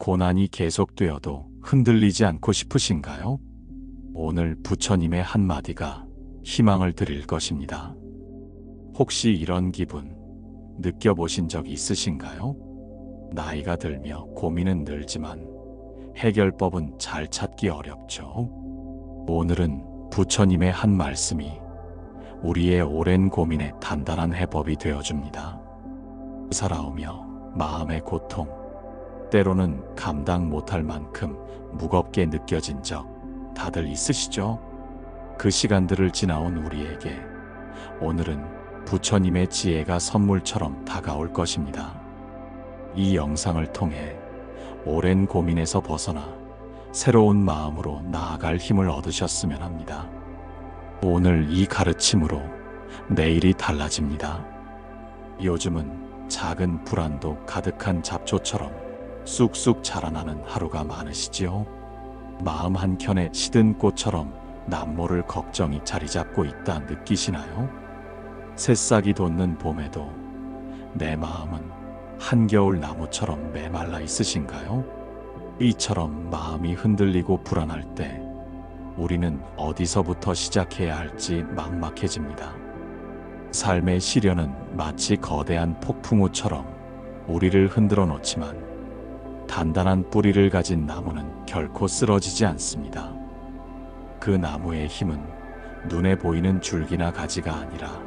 고난이 계속되어도 흔들리지 않고 싶으신가요? 오늘 부처님의 한마디가 희망을 드릴 것입니다. 혹시 이런 기분 느껴보신 적 있으신가요? 나이가 들며 고민은 늘지만 해결법은 잘 찾기 어렵죠. 오늘은 부처님의 한 말씀이 우리의 오랜 고민에 단단한 해법이 되어줍니다. 살아오며 마음의 고통, 때로는 감당 못할 만큼 무겁게 느껴진 적 다들 있으시죠? 그 시간들을 지나온 우리에게 오늘은 부처님의 지혜가 선물처럼 다가올 것입니다. 이 영상을 통해 오랜 고민에서 벗어나 새로운 마음으로 나아갈 힘을 얻으셨으면 합니다. 오늘 이 가르침으로 내일이 달라집니다. 요즘은 작은 불안도 가득한 잡초처럼 쑥쑥 자라나는 하루가 많으시지요? 마음 한켠에 시든 꽃처럼 남모를 걱정이 자리 잡고 있다 느끼시나요? 새싹이 돋는 봄에도 내 마음은 한겨울 나무처럼 메말라 있으신가요? 이처럼 마음이 흔들리고 불안할 때 우리는 어디서부터 시작해야 할지 막막해집니다. 삶의 시련은 마치 거대한 폭풍우처럼 우리를 흔들어 놓지만 단단한 뿌리를 가진 나무는 결코 쓰러지지 않습니다. 그 나무의 힘은 눈에 보이는 줄기나 가지가 아니라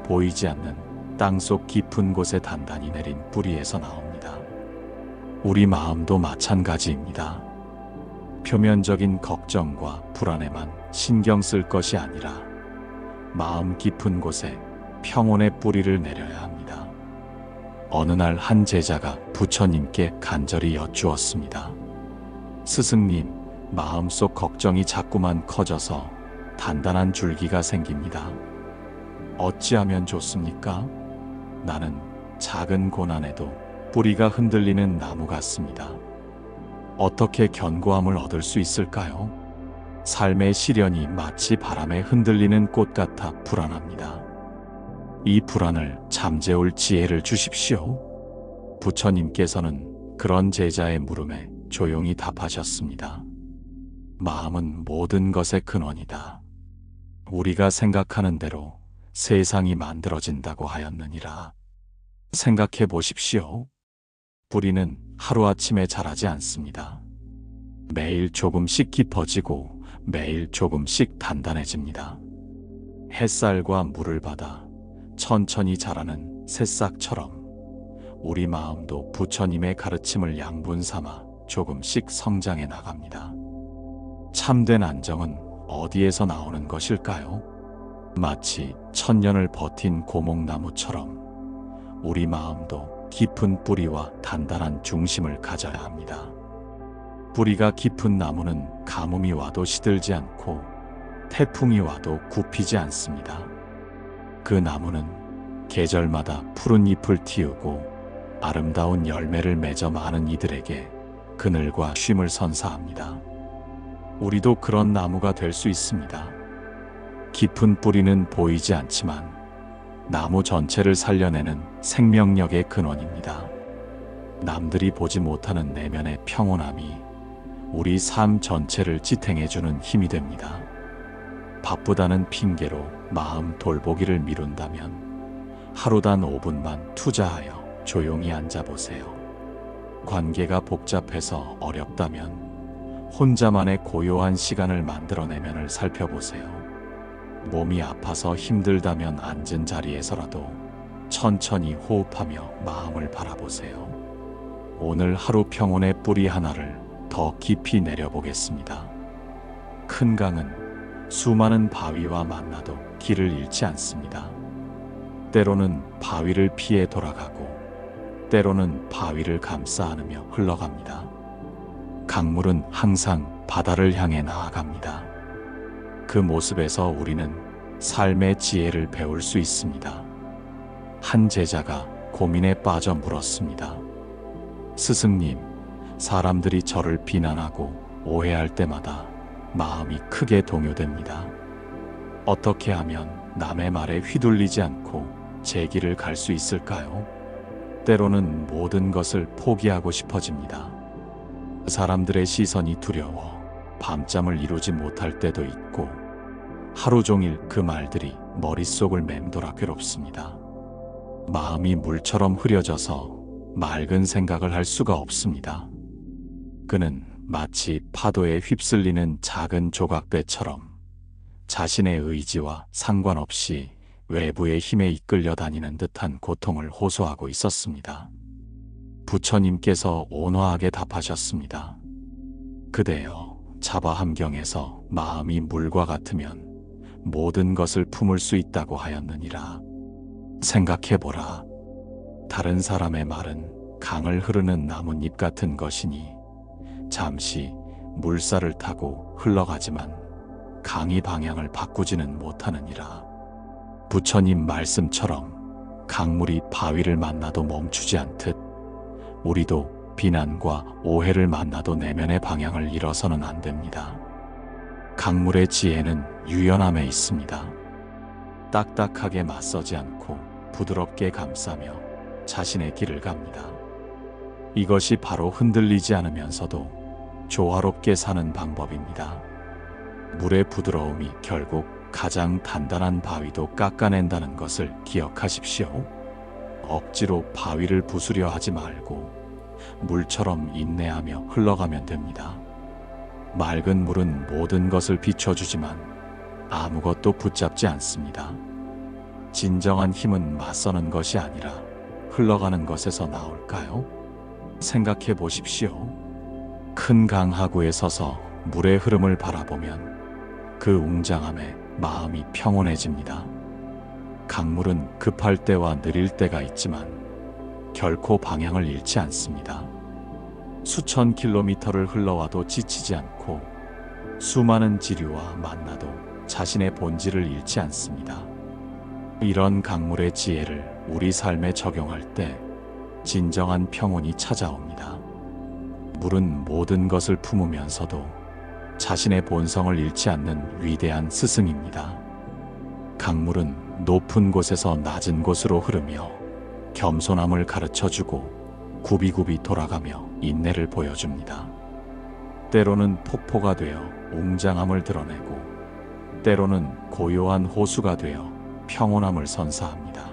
보이지 않는 땅속 깊은 곳에 단단히 내린 뿌리에서 나옵니다. 우리 마음도 마찬가지입니다. 표면적인 걱정과 불안에만 신경 쓸 것이 아니라 마음 깊은 곳에 평온의 뿌리를 내려야 합니다. 어느 날 한 제자가 부처님께 간절히 여쭈었습니다. 스승님, 마음속 걱정이 자꾸만 커져서 단단한 줄기가 생깁니다. 어찌하면 좋습니까? 나는 작은 고난에도 뿌리가 흔들리는 나무 같습니다. 어떻게 견고함을 얻을 수 있을까요? 삶의 시련이 마치 바람에 흔들리는 꽃 같아 불안합니다. 이 불안을 잠재울 지혜를 주십시오. 부처님께서는 그런 제자의 물음에 조용히 답하셨습니다. 마음은 모든 것의 근원이다. 우리가 생각하는 대로 세상이 만들어진다고 하였느니라. 생각해 보십시오. 뿌리는 하루아침에 자라지 않습니다. 매일 조금씩 깊어지고 매일 조금씩 단단해집니다. 햇살과 물을 받아 천천히 자라는 새싹처럼 우리 마음도 부처님의 가르침을 양분 삼아 조금씩 성장해 나갑니다. 참된 안정은 어디에서 나오는 것일까요? 마치 천년을 버틴 고목나무처럼 우리 마음도 깊은 뿌리와 단단한 중심을 가져야 합니다. 뿌리가 깊은 나무는 가뭄이 와도 시들지 않고 태풍이 와도 굽히지 않습니다. 그 나무는 계절마다 푸른 잎을 틔우고 아름다운 열매를 맺어 많은 이들에게 그늘과 쉼을 선사합니다. 우리도 그런 나무가 될 수 있습니다. 깊은 뿌리는 보이지 않지만 나무 전체를 살려내는 생명력의 근원입니다. 남들이 보지 못하는 내면의 평온함이 우리 삶 전체를 지탱해주는 힘이 됩니다. 바쁘다는 핑계로 마음 돌보기를 미룬다면 하루단 5분만 투자하여 조용히 앉아보세요. 관계가 복잡해서 어렵다면 혼자만의 고요한 시간을 만들어내면을 살펴보세요. 몸이 아파서 힘들다면 앉은 자리에서라도 천천히 호흡하며 마음을 바라보세요. 오늘 하루 평온의 뿌리 하나를 더 깊이 내려보겠습니다. 큰 강은 수많은 바위와 만나도 길을 잃지 않습니다. 때로는 바위를 피해 돌아가고 때로는 바위를 감싸 안으며 흘러갑니다. 강물은 항상 바다를 향해 나아갑니다. 그 모습에서 우리는 삶의 지혜를 배울 수 있습니다. 한 제자가 고민에 빠져 물었습니다. 스승님, 사람들이 저를 비난하고 오해할 때마다 마음이 크게 동요됩니다. 어떻게 하면 남의 말에 휘둘리지 않고 제 길을 갈 수 있을까요? 때로는 모든 것을 포기하고 싶어집니다. 사람들의 시선이 두려워 밤잠을 이루지 못할 때도 있고 하루 종일 그 말들이 머릿속을 맴돌아 괴롭습니다. 마음이 물처럼 흐려져서 맑은 생각을 할 수가 없습니다. 그는 마치 파도에 휩쓸리는 작은 조각배처럼 자신의 의지와 상관없이 외부의 힘에 이끌려 다니는 듯한 고통을 호소하고 있었습니다. 부처님께서 온화하게 답하셨습니다. 그대여, 자바함경에서 마음이 물과 같으면 모든 것을 품을 수 있다고 하였느니라. 생각해보라. 다른 사람의 말은 강을 흐르는 나뭇잎 같은 것이니 잠시 물살을 타고 흘러가지만 강이 방향을 바꾸지는 못하느니라. 부처님 말씀처럼 강물이 바위를 만나도 멈추지 않듯 우리도 비난과 오해를 만나도 내면의 방향을 잃어서는 안 됩니다. 강물의 지혜는 유연함에 있습니다. 딱딱하게 맞서지 않고 부드럽게 감싸며 자신의 길을 갑니다. 이것이 바로 흔들리지 않으면서도 조화롭게 사는 방법입니다. 물의 부드러움이 결국 가장 단단한 바위도 깎아낸다는 것을 기억하십시오. 억지로 바위를 부수려 하지 말고 물처럼 인내하며 흘러가면 됩니다. 맑은 물은 모든 것을 비춰주지만 아무것도 붙잡지 않습니다. 진정한 힘은 맞서는 것이 아니라 흘러가는 것에서 나올까요? 생각해 보십시오. 큰 강 하구에 서서 물의 흐름을 바라보면 그 웅장함에 마음이 평온해집니다. 강물은 급할 때와 느릴 때가 있지만 결코 방향을 잃지 않습니다. 수천 킬로미터를 흘러와도 지치지 않고 수많은 지류와 만나도 자신의 본질을 잃지 않습니다. 이런 강물의 지혜를 우리 삶에 적용할 때 진정한 평온이 찾아옵니다. 물은 모든 것을 품으면서도 자신의 본성을 잃지 않는 위대한 스승입니다. 강물은 높은 곳에서 낮은 곳으로 흐르며 겸손함을 가르쳐주고 굽이굽이 돌아가며 인내를 보여줍니다. 때로는 폭포가 되어 웅장함을 드러내고 때로는 고요한 호수가 되어 평온함을 선사합니다.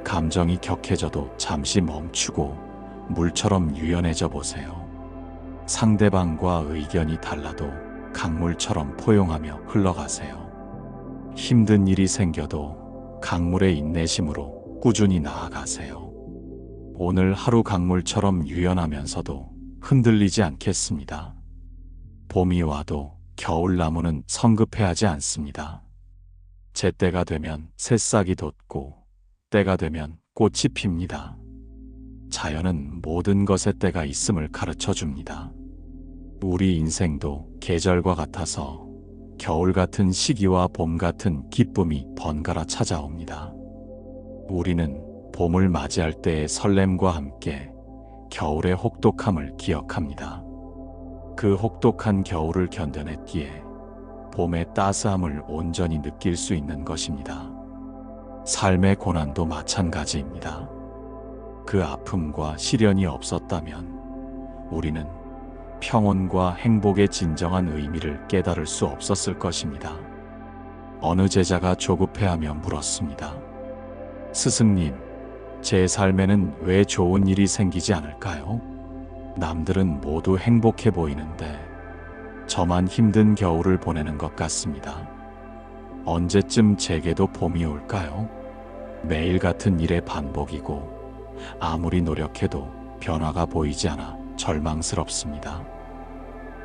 감정이 격해져도 잠시 멈추고 물처럼 유연해져 보세요. 상대방과 의견이 달라도 강물처럼 포용하며 흘러가세요. 힘든 일이 생겨도 강물의 인내심으로 꾸준히 나아가세요. 오늘 하루 강물처럼 유연하면서도 흔들리지 않겠습니다. 봄이 와도 겨울나무는 성급해하지 않습니다. 제때가 되면 새싹이 돋고 때가 되면 꽃이 핍니다. 자연은 모든 것의 때가 있음을 가르쳐 줍니다. 우리 인생도 계절과 같아서 겨울 같은 시기와 봄 같은 기쁨이 번갈아 찾아옵니다. 우리는 봄을 맞이할 때의 설렘과 함께 겨울의 혹독함을 기억합니다. 그 혹독한 겨울을 견뎌냈기에 봄의 따스함을 온전히 느낄 수 있는 것입니다. 삶의 고난도 마찬가지입니다. 그 아픔과 시련이 없었다면 우리는 평온과 행복의 진정한 의미를 깨달을 수 없었을 것입니다. 어느 제자가 조급해하며 물었습니다. 스승님, 제 삶에는 왜 좋은 일이 생기지 않을까요? 남들은 모두 행복해 보이는데 저만 힘든 겨울을 보내는 것 같습니다. 언제쯤 제게도 봄이 올까요? 매일 같은 일의 반복이고 아무리 노력해도 변화가 보이지 않아 절망스럽습니다.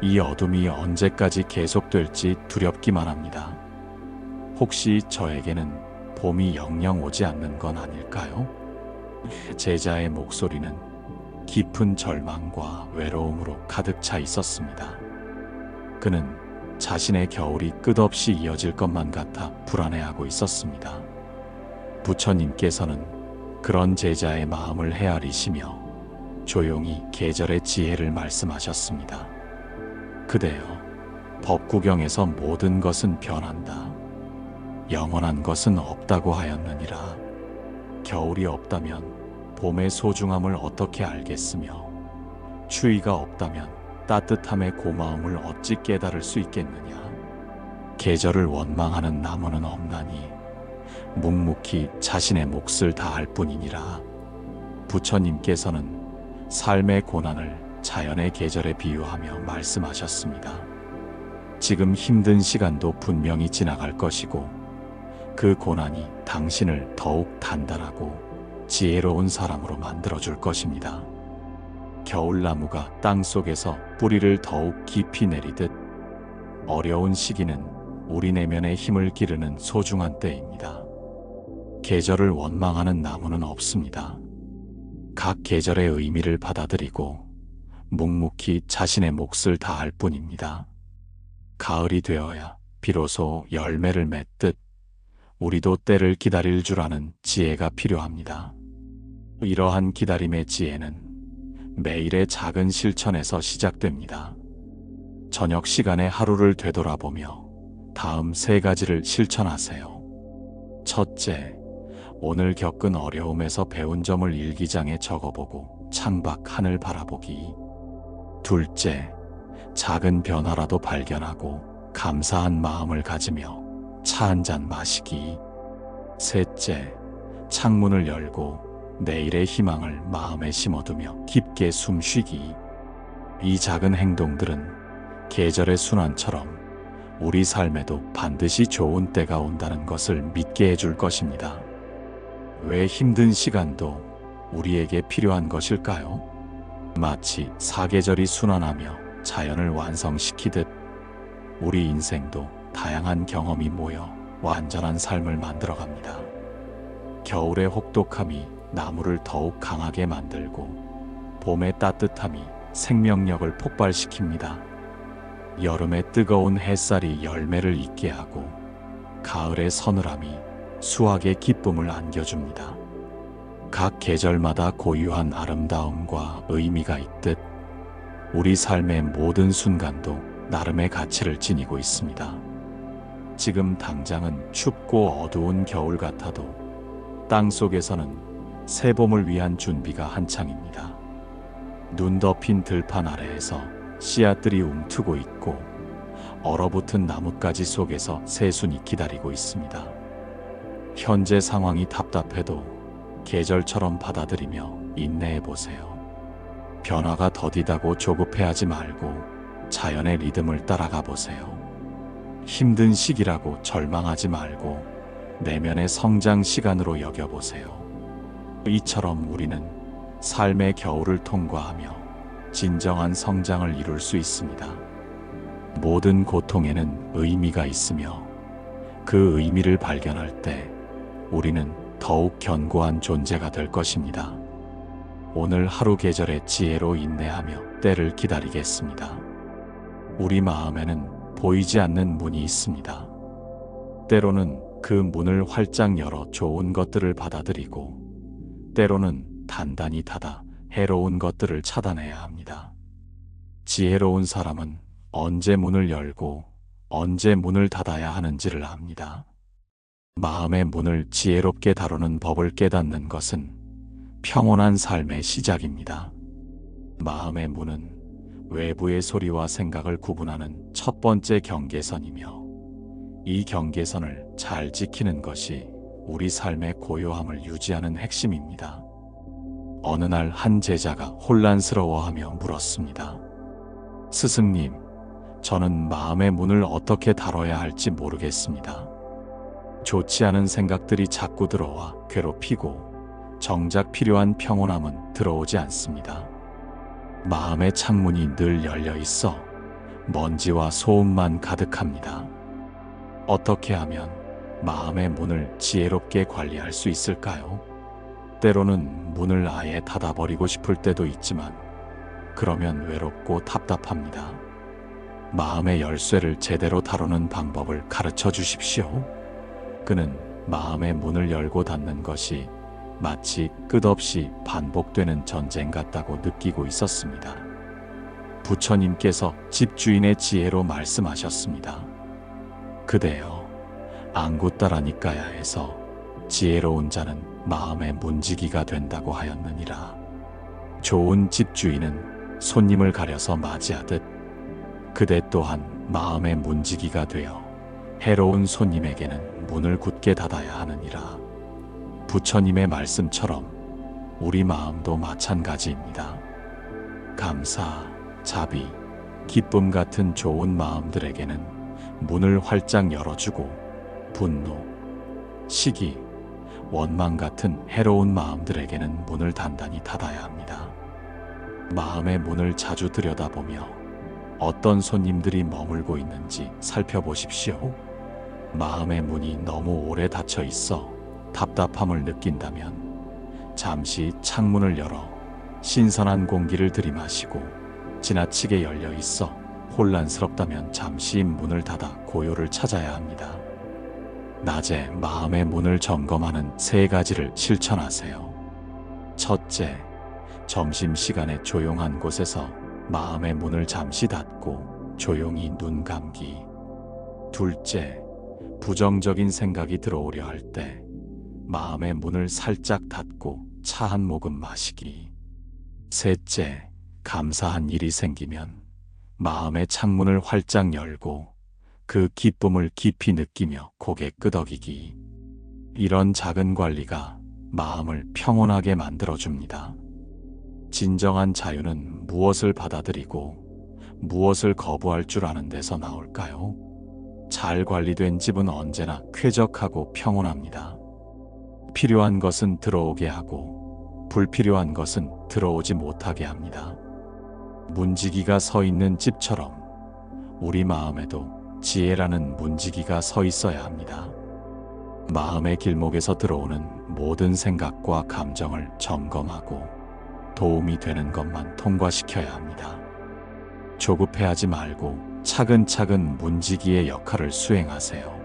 이 어둠이 언제까지 계속될지 두렵기만 합니다. 혹시 저에게는 봄이 영영 오지 않는 건 아닐까요? 제자의 목소리는 깊은 절망과 외로움으로 가득 차 있었습니다. 그는 자신의 겨울이 끝없이 이어질 것만 같아 불안해하고 있었습니다. 부처님께서는 그런 제자의 마음을 헤아리시며 조용히 계절의 지혜를 말씀하셨습니다. 그대여, 법구경에서 모든 것은 변한다. 영원한 것은 없다고 하였느니라. 겨울이 없다면 봄의 소중함을 어떻게 알겠으며 추위가 없다면 따뜻함의 고마움을 어찌 깨달을 수 있겠느냐. 계절을 원망하는 나무는 없나니 묵묵히 자신의 몫을 다할 뿐이니라. 부처님께서는 삶의 고난을 자연의 계절에 비유하며 말씀하셨습니다. 지금 힘든 시간도 분명히 지나갈 것이고 그 고난이 당신을 더욱 단단하고 지혜로운 사람으로 만들어줄 것입니다. 겨울나무가 땅속에서 뿌리를 더욱 깊이 내리듯 어려운 시기는 우리 내면의 힘을 기르는 소중한 때입니다. 계절을 원망하는 나무는 없습니다. 각 계절의 의미를 받아들이고 묵묵히 자신의 몫을 다할 뿐입니다. 가을이 되어야 비로소 열매를 맺듯 우리도 때를 기다릴 줄 아는 지혜가 필요합니다. 이러한 기다림의 지혜는 매일의 작은 실천에서 시작됩니다. 저녁 시간에 하루를 되돌아보며 다음 3가지를 실천하세요. 첫째, 오늘 겪은 어려움에서 배운 점을 일기장에 적어보고 창밖 하늘 바라보기. 둘째, 작은 변화라도 발견하고 감사한 마음을 가지며 차 한 잔 마시기. 셋째, 창문을 열고 내일의 희망을 마음에 심어두며 깊게 숨쉬기. 이 작은 행동들은 계절의 순환처럼 우리 삶에도 반드시 좋은 때가 온다는 것을 믿게 해줄 것입니다. 왜 힘든 시간도 우리에게 필요한 것일까요? 마치 사계절이 순환하며 자연을 완성시키듯 우리 인생도 다양한 경험이 모여 완전한 삶을 만들어갑니다. 겨울의 혹독함이 나무를 더욱 강하게 만들고 봄의 따뜻함이 생명력을 폭발시킵니다. 여름의 뜨거운 햇살이 열매를 잇게 하고 가을의 서늘함이 수확의 기쁨을 안겨줍니다. 각 계절마다 고유한 아름다움과 의미가 있듯 우리 삶의 모든 순간도 나름의 가치를 지니고 있습니다. 지금 당장은 춥고 어두운 겨울 같아도 땅 속에서는 새 봄을 위한 준비가 한창입니다. 눈 덮인 들판 아래에서 씨앗들이 움트고 있고 얼어붙은 나뭇가지 속에서 새순이 기다리고 있습니다. 현재 상황이 답답해도 계절처럼 받아들이며 인내해 보세요. 변화가 더디다고 조급해하지 말고 자연의 리듬을 따라가 보세요. 힘든 시기라고 절망하지 말고 내면의 성장 시간으로 여겨보세요. 이처럼 우리는 삶의 겨울을 통과하며 진정한 성장을 이룰 수 있습니다. 모든 고통에는 의미가 있으며 그 의미를 발견할 때 우리는 더욱 견고한 존재가 될 것입니다. 오늘 하루 계절의 지혜로 인내하며 때를 기다리겠습니다. 우리 마음에는 보이지 않는 문이 있습니다. 때로는 그 문을 활짝 열어 좋은 것들을 받아들이고 때로는 단단히 닫아 해로운 것들을 차단해야 합니다. 지혜로운 사람은 언제 문을 열고 언제 문을 닫아야 하는지를 압니다. 마음의 문을 지혜롭게 다루는 법을 깨닫는 것은 평온한 삶의 시작입니다. 마음의 문은 외부의 소리와 생각을 구분하는 첫 번째 경계선이며 이 경계선을 잘 지키는 것이 우리 삶의 고요함을 유지하는 핵심입니다. 어느 날 한 제자가 혼란스러워하며 물었습니다. 스승님, 저는 마음의 문을 어떻게 다뤄야 할지 모르겠습니다. 좋지 않은 생각들이 자꾸 들어와 괴롭히고 정작 필요한 평온함은 들어오지 않습니다. 마음의 창문이 늘 열려 있어 먼지와 소음만 가득합니다. 어떻게 하면 마음의 문을 지혜롭게 관리할 수 있을까요? 때로는 문을 아예 닫아버리고 싶을 때도 있지만 그러면 외롭고 답답합니다. 마음의 열쇠를 제대로 다루는 방법을 가르쳐 주십시오. 그는 마음의 문을 열고 닫는 것이 마치 끝없이 반복되는 전쟁 같다고 느끼고 있었습니다. 부처님께서 집주인의 지혜로 말씀하셨습니다. 그대여, 앙구따라니까야에서 지혜로운 자는 마음의 문지기가 된다고 하였느니라. 좋은 집주인은 손님을 가려서 맞이하듯 그대 또한 마음의 문지기가 되어 해로운 손님에게는 문을 굳게 닫아야 하느니라. 부처님의 말씀처럼 우리 마음도 마찬가지입니다. 감사, 자비, 기쁨 같은 좋은 마음들에게는 문을 활짝 열어주고 분노, 시기, 원망 같은 해로운 마음들에게는 문을 단단히 닫아야 합니다. 마음의 문을 자주 들여다보며 어떤 손님들이 머물고 있는지 살펴보십시오. 마음의 문이 너무 오래 닫혀 있어 답답함을 느낀다면 잠시 창문을 열어 신선한 공기를 들이마시고, 지나치게 열려 있어 혼란스럽다면 잠시 문을 닫아 고요를 찾아야 합니다. 낮에 마음의 문을 점검하는 3가지를 실천하세요. 첫째, 점심시간에 조용한 곳에서 마음의 문을 잠시 닫고 조용히 눈 감기. 둘째, 부정적인 생각이 들어오려 할 때 마음의 문을 살짝 닫고 차 한 모금 마시기. 셋째, 감사한 일이 생기면 마음의 창문을 활짝 열고 그 기쁨을 깊이 느끼며 고개 끄덕이기. 이런 작은 관리가 마음을 평온하게 만들어줍니다. 진정한 자유는 무엇을 받아들이고 무엇을 거부할 줄 아는 데서 나올까요? 잘 관리된 집은 언제나 쾌적하고 평온합니다. 필요한 것은 들어오게 하고 불필요한 것은 들어오지 못하게 합니다. 문지기가 서 있는 집처럼 우리 마음에도 지혜라는 문지기가 서 있어야 합니다. 마음의 길목에서 들어오는 모든 생각과 감정을 점검하고 도움이 되는 것만 통과시켜야 합니다. 조급해하지 말고 차근차근 문지기의 역할을 수행하세요.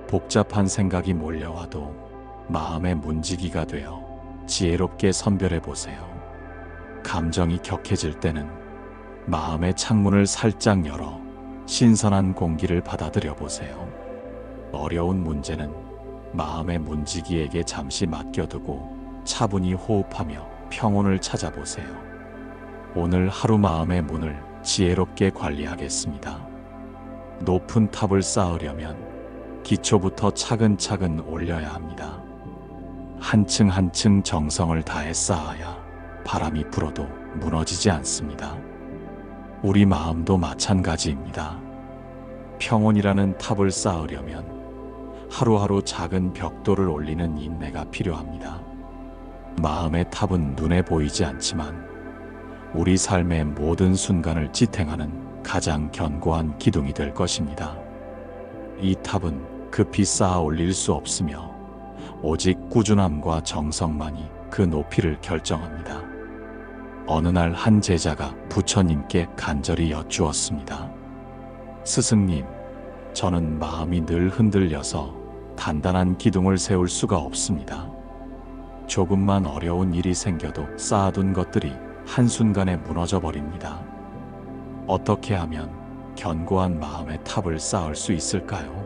복잡한 생각이 몰려와도 마음의 문지기가 되어 지혜롭게 선별해 보세요. 감정이 격해질 때는 마음의 창문을 살짝 열어 신선한 공기를 받아들여 보세요. 어려운 문제는 마음의 문지기에게 잠시 맡겨두고 차분히 호흡하며 평온을 찾아보세요. 오늘 하루 마음의 문을 지혜롭게 관리하겠습니다. 높은 탑을 쌓으려면 기초부터 차근차근 올려야 합니다. 한층 한층 정성을 다해 쌓아야 바람이 불어도 무너지지 않습니다. 우리 마음도 마찬가지입니다. 평온이라는 탑을 쌓으려면 하루하루 작은 벽돌을 올리는 인내가 필요합니다. 마음의 탑은 눈에 보이지 않지만 우리 삶의 모든 순간을 지탱하는 가장 견고한 기둥이 될 것입니다. 이 탑은 급히 쌓아 올릴 수 없으며 오직 꾸준함과 정성만이 그 높이를 결정합니다. 어느 날 한 제자가 부처님께 간절히 여쭈었습니다. 스승님, 저는 마음이 늘 흔들려서 단단한 기둥을 세울 수가 없습니다. 조금만 어려운 일이 생겨도 쌓아둔 것들이 한순간에 무너져 버립니다. 어떻게 하면 견고한 마음의 탑을 쌓을 수 있을까요?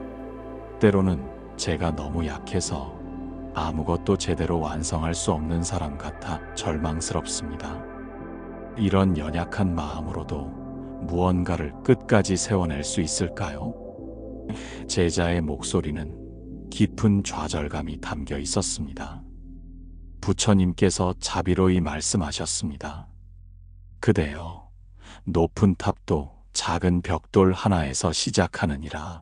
때로는 제가 너무 약해서 아무것도 제대로 완성할 수 없는 사람 같아 절망스럽습니다. 이런 연약한 마음으로도 무언가를 끝까지 세워낼 수 있을까요? 제자의 목소리는 깊은 좌절감이 담겨 있었습니다. 부처님께서 자비로이 말씀하셨습니다. 그대여, 높은 탑도 작은 벽돌 하나에서 시작하느니라.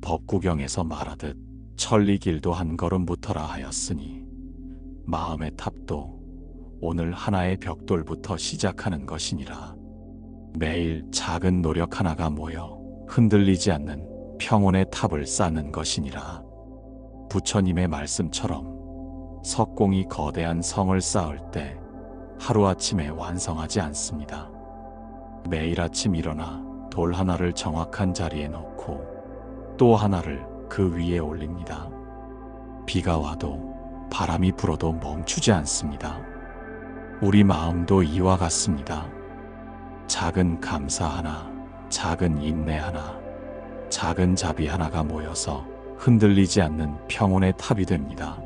법구경에서 말하듯 천리길도 한 걸음부터라 하였으니 마음의 탑도 오늘 하나의 벽돌부터 시작하는 것이니라. 매일 작은 노력 하나가 모여 흔들리지 않는 평온의 탑을 쌓는 것이니라. 부처님의 말씀처럼 석공이 거대한 성을 쌓을 때 하루아침에 완성하지 않습니다. 매일 아침 일어나 돌 하나를 정확한 자리에 놓고 또 하나를 그 위에 올립니다. 비가 와도 바람이 불어도 멈추지 않습니다. 우리 마음도 이와 같습니다. 작은 감사 하나, 작은 인내 하나, 작은 자비 하나가 모여서 흔들리지 않는 평온의 탑이 됩니다.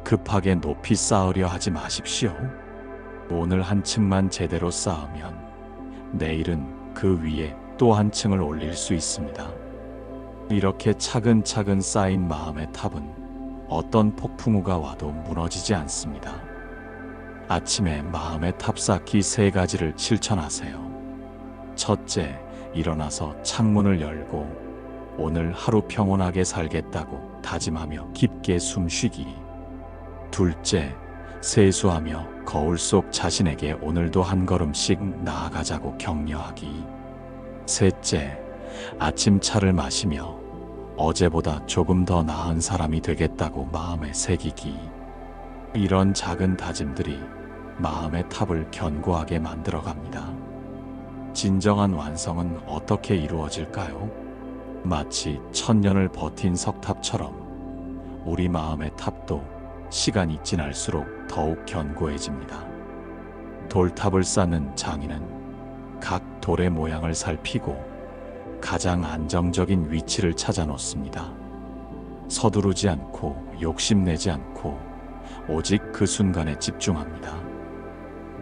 급하게 높이 쌓으려 하지 마십시오. 오늘 한 층만 제대로 쌓으면 내일은 그 위에 또 한 층을 올릴 수 있습니다. 이렇게 차근차근 쌓인 마음의 탑은 어떤 폭풍우가 와도 무너지지 않습니다. 아침에 마음의 탑 쌓기 3가지를 실천하세요. 첫째, 일어나서 창문을 열고 오늘 하루 평온하게 살겠다고 다짐하며 깊게 숨쉬기. 둘째, 세수하며 거울 속 자신에게 오늘도 한 걸음씩 나아가자고 격려하기. 셋째, 아침 차를 마시며 어제보다 조금 더 나은 사람이 되겠다고 마음에 새기기. 이런 작은 다짐들이 마음의 탑을 견고하게 만들어갑니다. 진정한 완성은 어떻게 이루어질까요? 마치 1000년을 버틴 석탑처럼 우리 마음의 탑도 시간이 지날수록 더욱 견고해집니다. 돌탑을 쌓는 장인은 각 돌의 모양을 살피고 가장 안정적인 위치를 찾아 놓습니다. 서두르지 않고 욕심내지 않고 오직 그 순간에 집중합니다.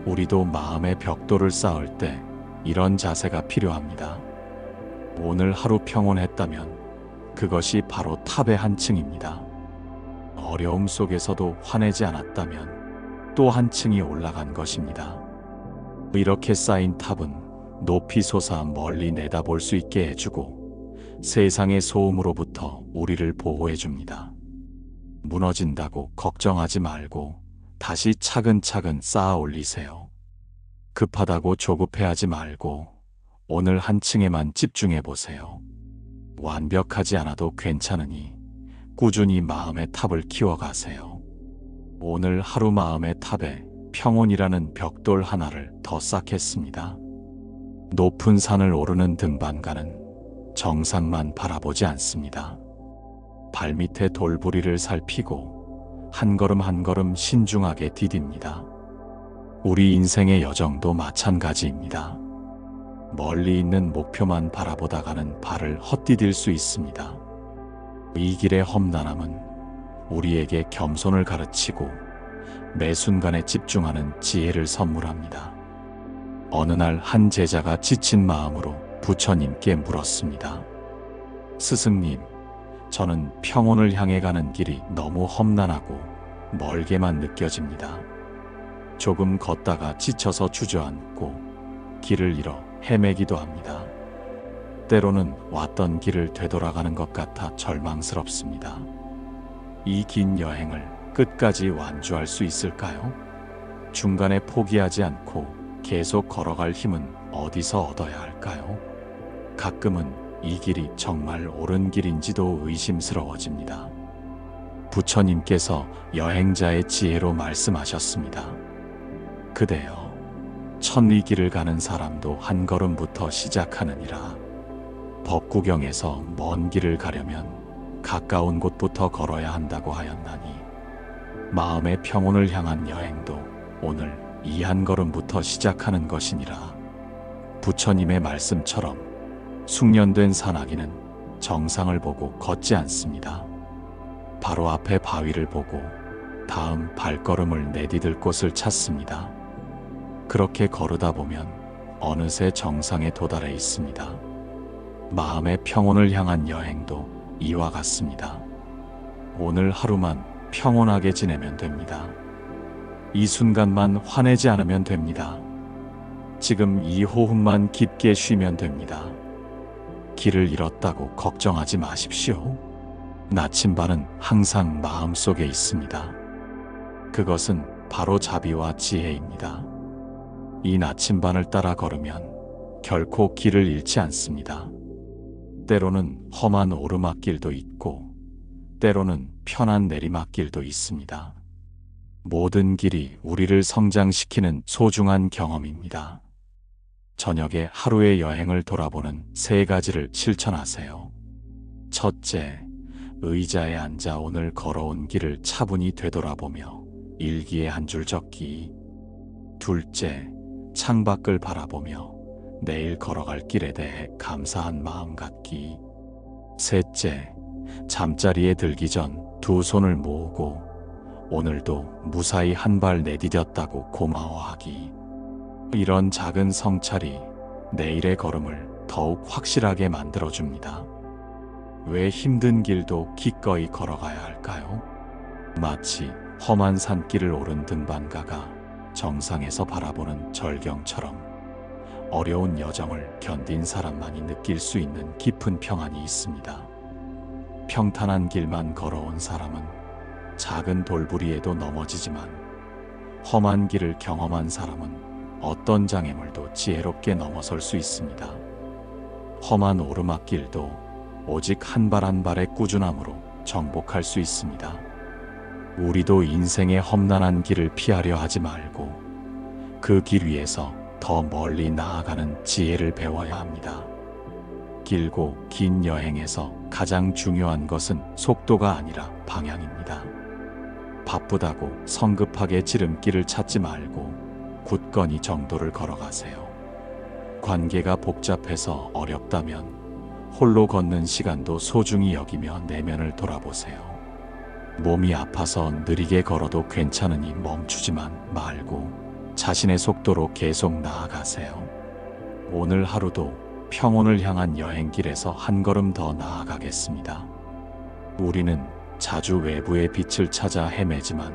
우리도 마음의 벽돌을 쌓을 때 이런 자세가 필요합니다. 오늘 하루 평온했다면 그것이 바로 탑의 한 층입니다. 어려움 속에서도 화내지 않았다면 또 한 층이 올라간 것입니다. 이렇게 쌓인 탑은 높이 솟아 멀리 내다볼 수 있게 해주고 세상의 소음으로부터 우리를 보호해줍니다. 무너진다고 걱정하지 말고 다시 차근차근 쌓아 올리세요. 급하다고 조급해하지 말고 오늘 한 층에만 집중해 보세요. 완벽하지 않아도 괜찮으니 꾸준히 마음의 탑을 키워가세요. 오늘 하루 마음의 탑에 평온이라는 벽돌 하나를 더 쌓겠습니다. 높은 산을 오르는 등반가는 정상만 바라보지 않습니다. 발밑의 돌부리를 살피고 한 걸음 한 걸음 신중하게 디딥니다. 우리 인생의 여정도 마찬가지입니다. 멀리 있는 목표만 바라보다가는 발을 헛디딜 수 있습니다. 이 길의 험난함은 우리에게 겸손을 가르치고 매 순간에 집중하는 지혜를 선물합니다. 어느 날 한 제자가 지친 마음으로 부처님께 물었습니다. 스승님, 저는 평온을 향해 가는 길이 너무 험난하고 멀게만 느껴집니다. 조금 걷다가 지쳐서 주저앉고 길을 잃어 헤매기도 합니다. 때로는 왔던 길을 되돌아가는 것 같아 절망스럽습니다. 이 긴 여행을 끝까지 완주할 수 있을까요? 중간에 포기하지 않고 계속 걸어갈 힘은 어디서 얻어야 할까요? 가끔은 이 길이 정말 옳은 길인지도 의심스러워집니다. 부처님께서 여행자의 지혜로 말씀하셨습니다. 그대여, 천리 길을 가는 사람도 한 걸음부터 시작하느니라. 법구경에서 먼 길을 가려면 가까운 곳부터 걸어야 한다고 하였나니 마음의 평온을 향한 여행도 오늘 이 한 걸음부터 시작하는 것이니라. 부처님의 말씀처럼 숙련된 산악인은 정상을 보고 걷지 않습니다. 바로 앞에 바위를 보고 다음 발걸음을 내디딜 곳을 찾습니다. 그렇게 거르다 보면 어느새 정상에 도달해 있습니다. 마음의 평온을 향한 여행도 이와 같습니다. 오늘 하루만 평온하게 지내면 됩니다. 이 순간만 화내지 않으면 됩니다. 지금 이 호흡만 깊게 쉬면 됩니다. 길을 잃었다고 걱정하지 마십시오. 나침반은 항상 마음속에 있습니다. 그것은 바로 자비와 지혜입니다. 이 나침반을 따라 걸으면 결코 길을 잃지 않습니다. 때로는 험한 오르막길도 있고 때로는 편한 내리막길도 있습니다. 모든 길이 우리를 성장시키는 소중한 경험입니다. 저녁에 하루의 여행을 돌아보는 3가지를 실천하세요. 첫째, 의자에 앉아 오늘 걸어온 길을 차분히 되돌아보며 일기에 한 줄 적기. 둘째, 창밖을 바라보며 내일 걸어갈 길에 대해 감사한 마음 갖기. 셋째, 잠자리에 들기 전 2 손을 모으고 오늘도 무사히 한 발 내디뎠다고 고마워하기. 이런 작은 성찰이 내일의 걸음을 더욱 확실하게 만들어줍니다. 왜 힘든 길도 기꺼이 걸어가야 할까요? 마치 험한 산길을 오른 등반가가 정상에서 바라보는 절경처럼 어려운 여정을 견딘 사람만이 느낄 수 있는 깊은 평안이 있습니다. 평탄한 길만 걸어온 사람은 작은 돌부리에도 넘어지지만 험한 길을 경험한 사람은 어떤 장애물도 지혜롭게 넘어설 수 있습니다. 험한 오르막길도 오직 한 발 한 발의 꾸준함으로 정복할 수 있습니다. 우리도 인생의 험난한 길을 피하려 하지 말고 그 길 위에서 더 멀리 나아가는 지혜를 배워야 합니다. 길고 긴 여행에서 가장 중요한 것은 속도가 아니라 방향입니다. 바쁘다고 성급하게 지름길을 찾지 말고 굳건히 정도를 걸어가세요. 관계가 복잡해서 어렵다면 홀로 걷는 시간도 소중히 여기며 내면을 돌아보세요. 몸이 아파서 느리게 걸어도 괜찮으니 멈추지만 말고 자신의 속도로 계속 나아가세요. 오늘 하루도 평온을 향한 여행길에서 한 걸음 더 나아가겠습니다. 우리는 자주 외부의 빛을 찾아 헤매지만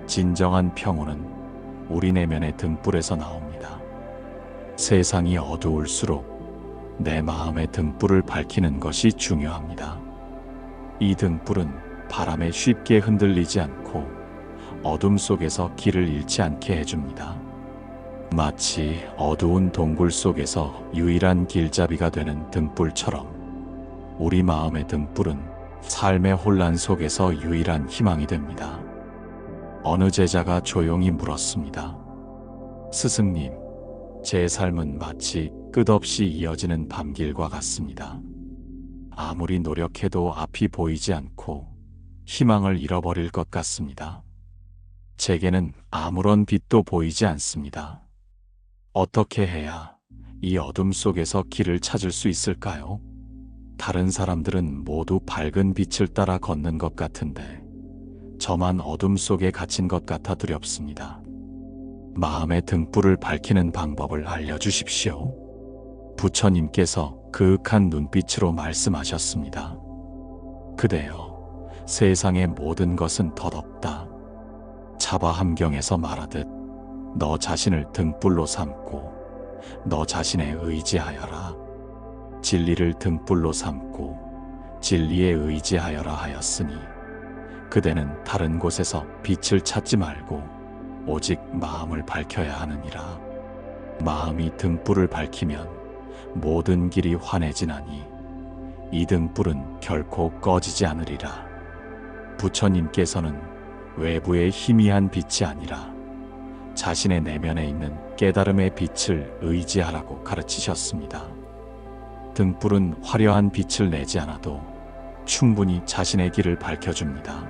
진정한 평온은 우리 내면의 등불에서 나옵니다. 세상이 어두울수록 내 마음의 등불을 밝히는 것이 중요합니다. 이 등불은 바람에 쉽게 흔들리지 않고 어둠 속에서 길을 잃지 않게 해줍니다. 마치 어두운 동굴 속에서 유일한 길잡이가 되는 등불처럼 우리 마음의 등불은 삶의 혼란 속에서 유일한 희망이 됩니다. 어느 제자가 조용히 물었습니다. 스승님, 제 삶은 마치 끝없이 이어지는 밤길과 같습니다. 아무리 노력해도 앞이 보이지 않고 희망을 잃어버릴 것 같습니다. 제게는 아무런 빛도 보이지 않습니다. 어떻게 해야 이 어둠 속에서 길을 찾을 수 있을까요? 다른 사람들은 모두 밝은 빛을 따라 걷는 것 같은데 저만 어둠 속에 갇힌 것 같아 두렵습니다. 마음의 등불을 밝히는 방법을 알려주십시오. 부처님께서 그윽한 눈빛으로 말씀하셨습니다. 그대여, 세상의 모든 것은 덧없다. 차바함경에서 말하듯 너 자신을 등불로 삼고 너 자신에 의지하여라. 진리를 등불로 삼고 진리에 의지하여라 하였으니 그대는 다른 곳에서 빛을 찾지 말고 오직 마음을 밝혀야 하느니라. 마음이 등불을 밝히면 모든 길이 환해지나니 이 등불은 결코 꺼지지 않으리라. 부처님께서는 외부의 희미한 빛이 아니라 자신의 내면에 있는 깨달음의 빛을 의지하라고 가르치셨습니다. 등불은 화려한 빛을 내지 않아도 충분히 자신의 길을 밝혀줍니다.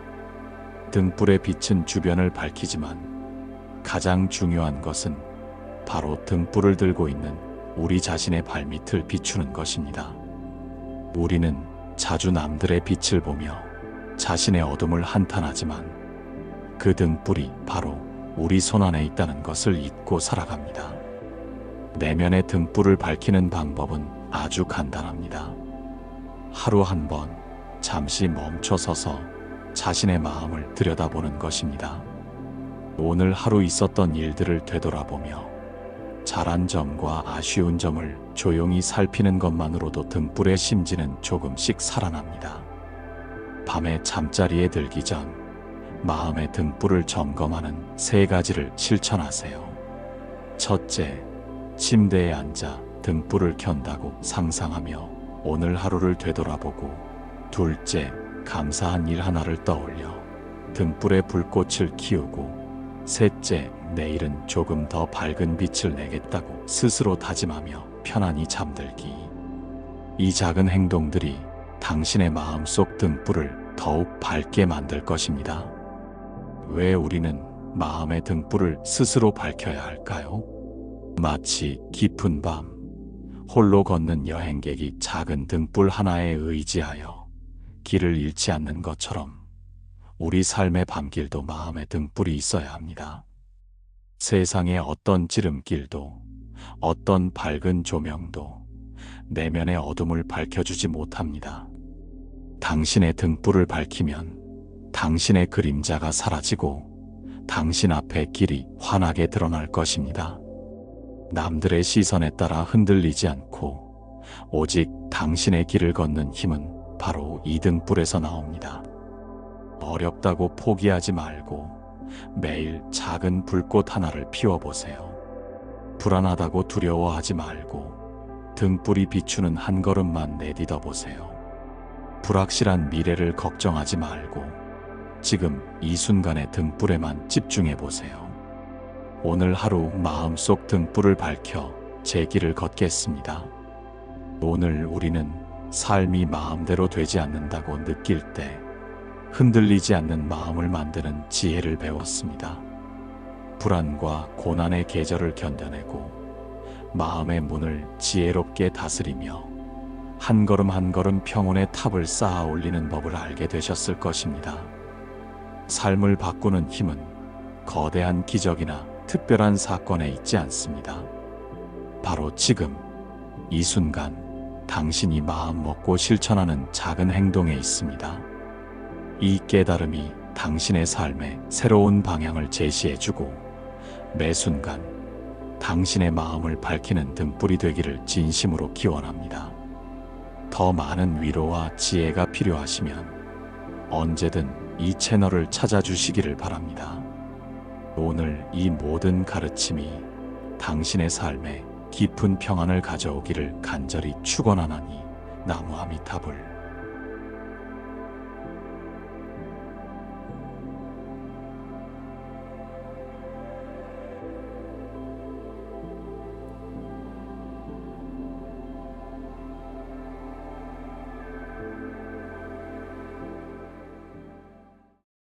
등불의 빛은 주변을 밝히지만 가장 중요한 것은 바로 등불을 들고 있는 우리 자신의 발밑을 비추는 것입니다. 우리는 자주 남들의 빛을 보며 자신의 어둠을 한탄하지만 그 등불이 바로 우리 손안에 있다는 것을 잊고 살아갑니다. 내면의 등불을 밝히는 방법은 아주 간단합니다. 하루 한 번 잠시 멈춰서서 자신의 마음을 들여다보는 것입니다. 오늘 하루 있었던 일들을 되돌아보며 잘한 점과 아쉬운 점을 조용히 살피는 것만으로도 등불의 심지는 조금씩 살아납니다. 밤에 잠자리에 들기 전 마음의 등불을 점검하는 3가지를 실천하세요. 첫째, 침대에 앉아 등불을 켠다고 상상하며 오늘 하루를 되돌아보고, 둘째, 감사한 일 하나를 떠올려 등불의 불꽃을 키우고, 셋째, 내일은 조금 더 밝은 빛을 내겠다고 스스로 다짐하며 편안히 잠들기. 이 작은 행동들이 당신의 마음속 등불을 더욱 밝게 만들 것입니다. 왜 우리는 마음의 등불을 스스로 밝혀야 할까요? 마치 깊은 밤, 홀로 걷는 여행객이 작은 등불 하나에 의지하여 길을 잃지 않는 것처럼 우리 삶의 밤길도 마음의 등불이 있어야 합니다. 세상의 어떤 지름길도, 어떤 밝은 조명도 내면의 어둠을 밝혀주지 못합니다. 당신의 등불을 밝히면 당신의 그림자가 사라지고 당신 앞에 길이 환하게 드러날 것입니다. 남들의 시선에 따라 흔들리지 않고 오직 당신의 길을 걷는 힘은 바로 이 등불에서 나옵니다. 어렵다고 포기하지 말고 매일 작은 불꽃 하나를 피워보세요. 불안하다고 두려워하지 말고 등불이 비추는 한 걸음만 내딛어 보세요. 불확실한 미래를 걱정하지 말고 지금 이 순간의 등불에만 집중해 보세요. 오늘 하루 마음속 등불을 밝혀 제 길을 걷겠습니다. 오늘 우리는 삶이 마음대로 되지 않는다고 느낄 때 흔들리지 않는 마음을 만드는 지혜를 배웠습니다. 불안과 고난의 계절을 견뎌내고 마음의 문을 지혜롭게 다스리며 한 걸음 한 걸음 평온의 탑을 쌓아 올리는 법을 알게 되셨을 것입니다. 삶을 바꾸는 힘은 거대한 기적이나 특별한 사건에 있지 않습니다. 바로 지금, 이 순간, 당신이 마음 먹고 실천하는 작은 행동에 있습니다. 이 깨달음이 당신의 삶에 새로운 방향을 제시해주고 매 순간 당신의 마음을 밝히는 등불이 되기를 진심으로 기원합니다. 더 많은 위로와 지혜가 필요하시면 언제든 이 채널을 찾아주시기를 바랍니다. 오늘 이 모든 가르침이 당신의 삶에 깊은 평안을 가져오기를 간절히 축원하나니 나무아미타불.